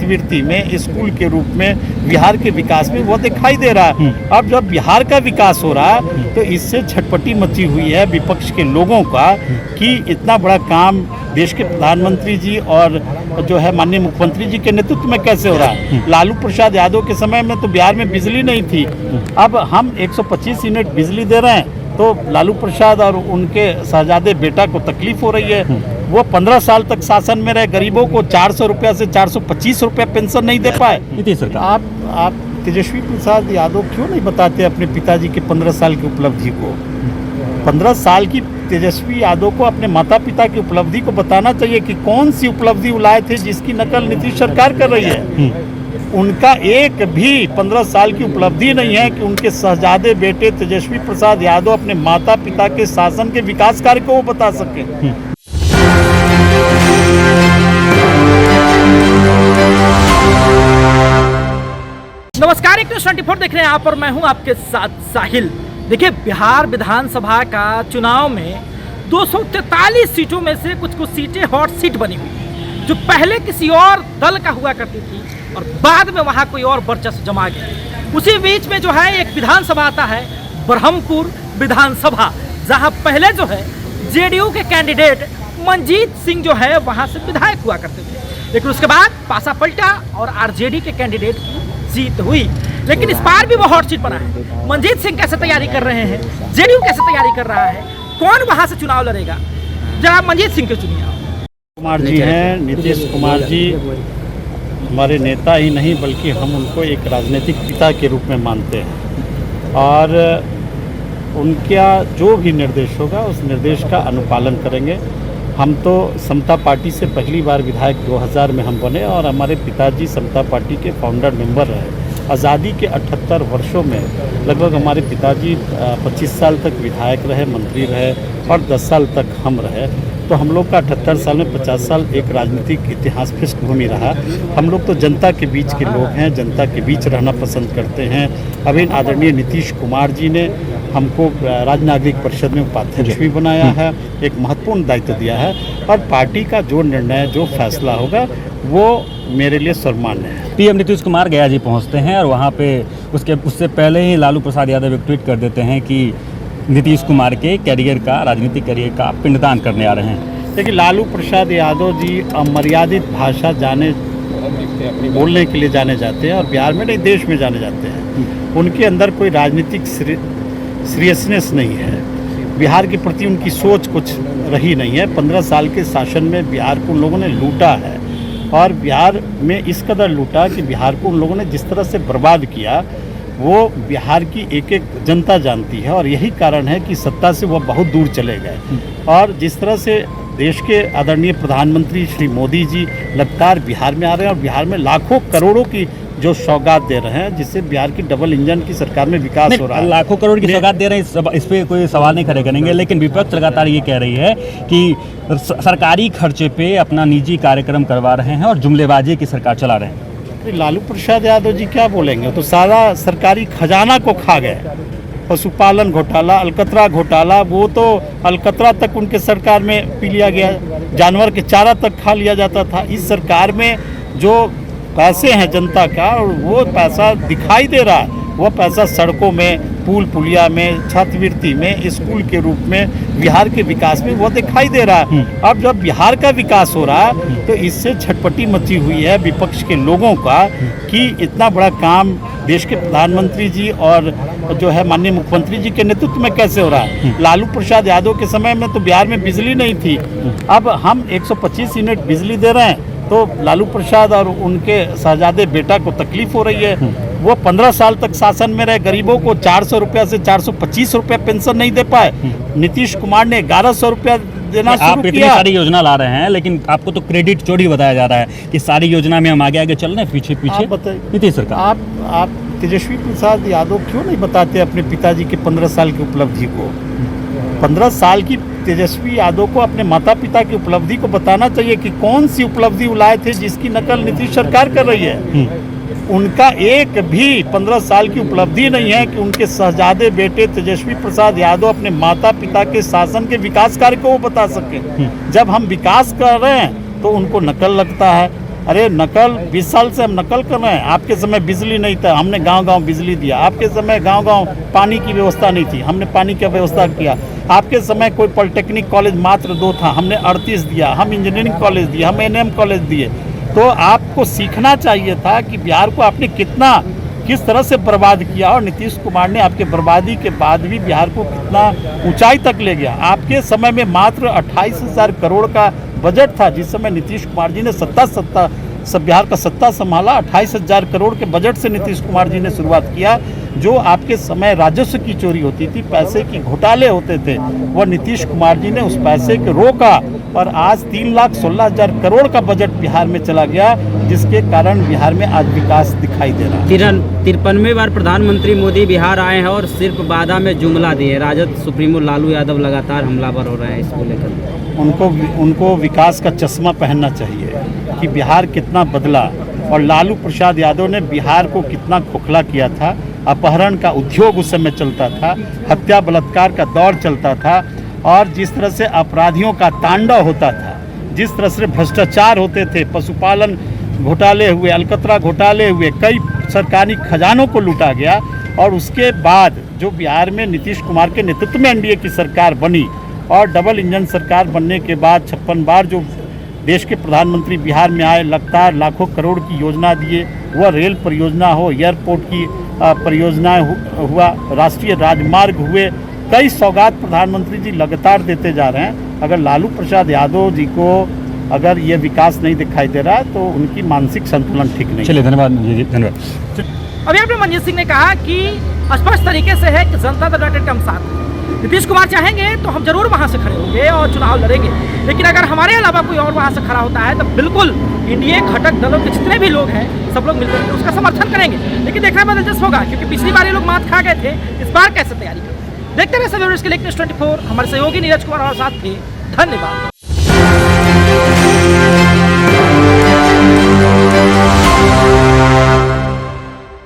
छात्रवृत्ति में, स्कूल के रूप में, बिहार के विकास में वो दिखाई दे रहा है। अब जब बिहार का विकास हो रहा है तो इससे छटपटी मची हुई है विपक्ष के लोगों का कि इतना बड़ा काम देश के प्रधानमंत्री जी और जो है माननीय मुख्यमंत्री जी के नेतृत्व में कैसे हो रहा है। लालू प्रसाद यादव के समय में तो बिहार में बिजली नहीं थी, अब हम 125 यूनिट बिजली दे रहे हैं तो लालू प्रसाद और उनके शहजादे बेटा को तकलीफ हो रही है। वो 15 साल तक शासन में रहे, गरीबों को 400 रुपया से 425 रुपया पेंशन नहीं दे पाए। नीतीश सरकार आप तेजस्वी प्रसाद यादव क्यों नहीं बताते अपने पिताजी के 15 साल की उपलब्धि को? 15 साल की तेजस्वी यादव को अपने माता पिता की उपलब्धि को बताना चाहिए कि कौन सी उपलब्धि वो लाए थे जिसकी नकल नीतीश सरकार कर रही है। उनका एक भी 15 साल की उपलब्धि नहीं है कि उनके शहजादे बेटे तेजस्वी प्रसाद यादव अपने माता पिता के शासन के विकास कार्य को वो बता सके। नमस्कार, एक न्यूज़ 24 देख रहे हैं आप और मैं हूं आपके साथ साहिल। देखिए, बिहार विधानसभा का चुनाव में 243 सीटों में से कुछ सीटें हॉट सीट बनी हुई है, जो पहले किसी और दल का हुआ करती थी और बाद में वहां कोई और वर्चस्व जमा गया। उसी बीच में जो है एक विधानसभा आता है, ब्रह्मपुर विधानसभा, जहां पहले जो है जेडीयू के कैंडिडेट मंजीत सिंह जो है वहां से विधायक हुआ करते थे, लेकिन उसके बाद पासा पलटा और आरजेडी के कैंडिडेट की जीत हुई। लेकिन इस बार भी वो हॉट सीट बना है। मंजीत सिंह कैसे तैयारी कर रहे हैं, जेडीयू कैसे तैयारी कर रहा है, कौन वहां से चुनाव लड़ेगा, जरा मंजीत सिंह के चुनिए। कुमार जी हैं, नीतीश कुमार जी हमारे नेता ही नहीं बल्कि हम उनको एक राजनीतिक पिता के रूप में मानते हैं और उनका जो भी निर्देश होगा उस निर्देश का अनुपालन करेंगे। हम तो समता पार्टी से पहली बार विधायक 2000 में हम बने और हमारे पिताजी समता पार्टी के फाउंडर मेंबर रहे। आज़ादी के 78 वर्षों में लगभग हमारे पिताजी 25 साल तक विधायक रहे, मंत्री रहे और 10 साल तक हम रहे। तो हम लोग का 78 साल में 50 साल एक राजनीतिक इतिहास पृष्ठभूमि रहा। हम लोग तो जनता के बीच के लोग हैं, जनता के बीच रहना पसंद करते हैं। अभी आदरणीय नीतीश कुमार जी ने हमको राज्य नागरिक परिषद में उपाध्यक्ष भी बनाया है, एक महत्वपूर्ण दायित्व दिया है और पार्टी का जो निर्णय, जो फैसला होगा वो मेरे लिए सम्मान्य है। पीएम नीतीश कुमार गया जी पहुंचते हैं और वहां पे उससे पहले ही लालू प्रसाद यादव एक ट्वीट कर देते हैं कि नीतीश कुमार के करियर का, राजनीतिक करियर का पिंडदान करने आ रहे हैं। देखिए, लालू प्रसाद यादव जी अमर्यादित भाषा बोलने के लिए जाने जाते हैं और बिहार में नहीं देश में जाने जाते हैं। उनके अंदर कोई राजनीतिक सीरियसनेस नहीं है, बिहार के प्रति उनकी सोच कुछ रही नहीं है। 15 साल के शासन में बिहार को उन लोगों ने लूटा है और बिहार में इस कदर लूटा कि बिहार को उन लोगों ने जिस तरह से बर्बाद किया वो बिहार की एक एक जनता जानती है और यही कारण है कि सत्ता से वह बहुत दूर चले गए। और जिस तरह से देश के आदरणीय प्रधानमंत्री श्री मोदी जी लगातार बिहार में आ रहे हैं और बिहार में लाखों करोड़ों की जो सौगात दे रहे हैं, जिससे बिहार की डबल इंजन की सरकार में विकास हो रहा है। लाखों करोड़ की सौगात दे रहे हैं, इस पे कोई सवाल नहीं खड़े करेंगे, लेकिन विपक्ष लगातार ये कह रही है कि सरकारी खर्चे पे अपना निजी कार्यक्रम करवा रहे हैं और जुमलेबाजी की सरकार चला रहे हैं। लालू प्रसाद यादव जी क्या बोलेंगे, तो सारा सरकारी खजाना को खा गए। पशुपालन घोटाला, अलकतरा घोटाला, वो तो अलकतरा तक उनके सरकार में पी लिया गया, जानवर के चारा तक खा लिया जाता था। इस सरकार में जो पैसे हैं जनता का और वो पैसा दिखाई दे रहा है, वो पैसा सड़कों में, पुल पुलिया में, छात्रवृत्ति में, स्कूल के रूप में, बिहार के विकास में वो दिखाई दे रहा है। अब जब बिहार का विकास हो रहा है तो इससे छटपटी मची हुई है विपक्ष के लोगों का कि इतना बड़ा काम देश के प्रधानमंत्री जी और जो है माननीय मुख्यमंत्री जी के नेतृत्व में कैसे हो रहा है। लालू प्रसाद यादव के समय में तो बिहार में बिजली नहीं थी, अब हम 125 यूनिट बिजली दे रहे हैं तो लालू प्रसाद और उनके शहजादे बेटा को तकलीफ हो रही है। वो 15 साल तक शासन में रहे, गरीबों को 400 रुपया से 425 रुपया पेंशन नहीं दे पाए। नीतीश कुमार ने 1100 रुपया देना शुरू किया। आप इतनी सारी योजना ला रहे हैं लेकिन आपको तो क्रेडिट चोरी बताया जा रहा है कि सारी योजना में हम आगे आगे चल रहे हैं, पीछे पीछे नीतीश सरकार। आप तेजस्वी प्रसाद यादव क्यों नहीं बताते अपने पिताजी के 15 साल की उपलब्धि को? 15 साल की तेजस्वी यादव को अपने माता पिता की उपलब्धि को बताना चाहिए कि कौन सी उपलब्धि वो लाए थे जिसकी नकल नीतीश सरकार कर रही है। उनका एक भी 15 साल की उपलब्धि नहीं है कि उनके शहजादे बेटे तेजस्वी प्रसाद यादव अपने माता पिता के शासन के विकास कार्य को वो बता सके। जब हम विकास कर रहे हैं तो उनको नकल लगता है, अरे नकल 20 साल से हम नकल कर रहे हैं। आपके समय बिजली नहीं था, हमने गांव-गांव बिजली दिया। आपके समय गांव-गांव पानी की व्यवस्था नहीं थी, हमने पानी की व्यवस्था किया। आपके समय कोई पॉलिटेक्निक कॉलेज मात्र 2 था, हमने 38 दिया। हम इंजीनियरिंग कॉलेज दिए, हम एनएम कॉलेज दिए। तो आपको सीखना चाहिए था कि बिहार को आपने किस तरह से बर्बाद किया, और नीतीश कुमार ने आपके बर्बादी के बाद भी बिहार को कितना ऊंचाई तक ले गया। आपके समय में मात्र 28,000 करोड़ का बजट था। जिस समय नीतीश कुमार जी ने बिहार का सत्ता संभाला, 28,000 करोड़ के बजट से नीतीश कुमार जी ने शुरुआत किया। जो आपके समय राजस्व की चोरी होती थी, पैसे की घोटाले होते थे, वह नीतीश कुमार जी ने उस पैसे को रोका, और आज 3,16,000 करोड़ का बजट बिहार में चला गया, जिसके कारण बिहार में आज विकास दिखाई दे रहा है। 53वीं बार प्रधानमंत्री मोदी बिहार आए हैं और सिर्फ वादा में जुमला दिए। राजद सुप्रीमो लालू यादव लगातार हमलावर हो रहे हैं, इसको लेकर उनको विकास का चश्मा पहनना चाहिए कि बिहार कितना बदला, और लालू प्रसाद यादव ने बिहार को कितना खोखला किया था। अपहरण का उद्योग उस समय चलता था, हत्या बलात्कार का दौर चलता था, और जिस तरह से अपराधियों का तांडव होता था, जिस तरह से भ्रष्टाचार होते थे, पशुपालन घोटाले हुए, अलकतरा घोटाले हुए, कई सरकारी खजानों को लूटा गया। और उसके बाद जो बिहार में नीतीश कुमार के नेतृत्व में एनडीए की सरकार बनी, और डबल इंजन सरकार बनने के बाद 56 बार जो देश के प्रधानमंत्री बिहार में आए, लगातार लाखों करोड़ की योजना दिए, वह रेल परियोजना हो, एयरपोर्ट की परियोजनाएं हुआ, राष्ट्रीय राजमार्ग हुए, कई सौगात प्रधानमंत्री जी लगातार देते जा रहे हैं। अगर लालू प्रसाद यादव जी को अगर ये विकास नहीं दिखाई दे रहा, तो उनकी मानसिक संतुलन ठीक नहीं। चलिए, धन्यवाद जी, धन्यवाद। अभी आपने मनजीत सिंह ने कहा कि स्पष्ट तरीके से है कि जनता दल यूनाइटेड के हम साथ हैं। नीतीश कुमार चाहेंगे तो हम जरूर वहां से खड़े होंगे और चुनाव लड़ेंगे, लेकिन अगर हमारे अलावा कोई और वहां से खड़ा होता है तो बिल्कुल इंडिया घटक दलों के जितने भी लोग हैं, सब लोग मिलकर उसका समर्थन करेंगे। लेकिन देखना बड़ा दिलचस्प होगा, क्योंकि पिछली बार ये लोग मात खा गए थे, इस बार कैसे तैयारी करें। देखते रहे सभी के लिए न्यूज़ 24। हमारे सहयोगी नीरज कुमार और साथ थे। धन्यवाद।